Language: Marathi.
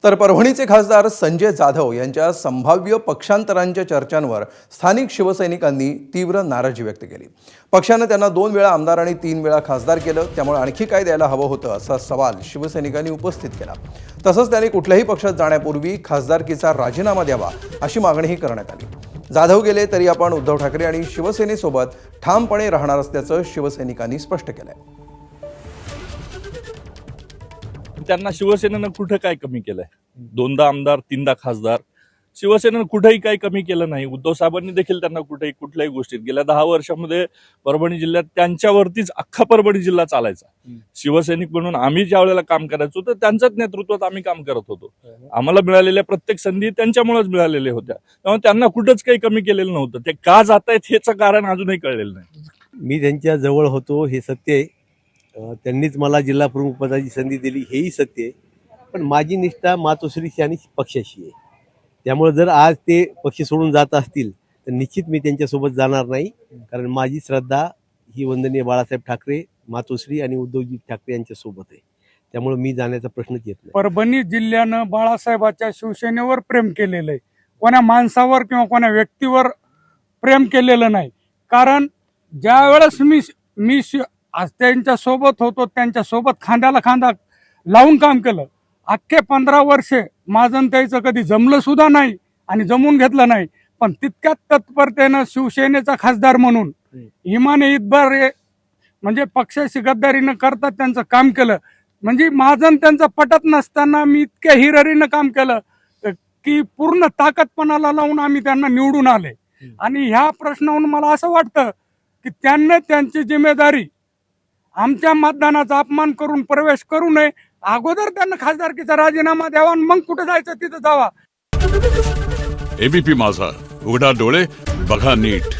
तर परभणीचे खासदार संजय जाधव यांच्या संभाव्य पक्षांतरांच्या चर्चांवर स्थानिक शिवसैनिकांनी तीव्र नाराजी व्यक्त केली। पक्षाने त्यांना 2 वेळा आमदार आणि 3 वेळा खासदार केलं, त्यामुळे आणखी काय द्यायला हवं होतं असा सवाल शिवसैनिकांनी उपस्थित केला। तसंच त्यांनी कुठल्याही पक्षात जाण्यापूर्वी खासदारकीचा राजीनामा द्यावा अशी मागणीही करण्यात आली। जाधव गेले तरी आपण उद्धव ठाकरे आणि शिवसेनेसोबत ठामपणे राहणार असल्याचं शिवसैनिकांनी स्पष्ट केलंय। त्यांना शिवसेनेनं कुठं काय कमी केलंय? 2दा आमदार 3दा खासदार, शिवसेनेनं कुठेही काही कमी केलं नाही। उद्धव साहेबांनी देखील त्यांना कुठल्याही गोष्टीत गेल्या 10 वर्षामध्ये परभणी जिल्ह्यात त्यांच्यावरतीच अख्खा परभणी जिल्हा चालायचा। शिवसैनिक म्हणून आम्ही ज्या वेळेला काम करायचो तर त्यांच्याच नेतृत्वात आम्ही काम करत होतो। आम्हाला मिळालेल्या प्रत्येक संधी त्यांच्यामुळेच मिळालेल्या होत्या, त्यामुळे त्यांना कुठंच काही कमी केलेलं नव्हतं। ते का जात आहेत याचं कारण अजूनही कळलेलं नाही। मी त्यांच्या जवळ होतो हे सत्य आहे, त्यांनीच मला जिल्हा प्रमुख पदाची संधी दिली हेही सत्य आहे, पण माझी निष्ठा मातोश्रीशी आणि पक्षाशी आहे। त्यामुळे जर आज ते पक्ष सोडून जात असतील तर निश्चित मी त्यांच्यासोबत जाणार नाही, कारण माझी श्रद्धा ही वंदनीय बाळासाहेब ठाकरे, मातोश्री आणि उद्धवजी ठाकरे यांच्यासोबत आहे। त्यामुळे मी जाण्याचा प्रश्नच येत नाही। परभणी जिल्ह्यानं बाळासाहेबाच्या शिवसेनेवर प्रेम केलेलं आहे, कोणा माणसावर किंवा कोणा व्यक्तीवर प्रेम केलेलं नाही। कारण ज्या वेळेस मी आज त्यांच्या सोबत होतो, त्यांच्या सोबत खांद्याला खांदा लावून काम केलं। अख्खे 15 वर्षे माझं त्याचं कधी जमलं सुद्धा नाही आणि जमून घेतलं नाही, पण तितक्यात तत्परतेनं शिवसेनेचा खासदार म्हणून इमाने इतबार म्हणजे पक्षाशी गद्दारी न करता त्यांचं काम केलं। म्हणजे माझं त्यांचं पटत नसताना मी इतक्या हिरिरीनं काम केलं की पूर्ण ताकदपणाला लावून आम्ही त्यांना निवडून आले। आणि ह्या प्रश्नावरून मला असं वाटतं की त्यांनी त्यांची जिम्मेदारी आमच्या मतदानाचा अपमान करून प्रवेश करू नये, अगोदर त्यांना खासदारकीचा राजीनामा द्यावा आणि मग कुठे जायचं तिथं जावा। एबीपी माझा, उघडा डोळे बघा नीट।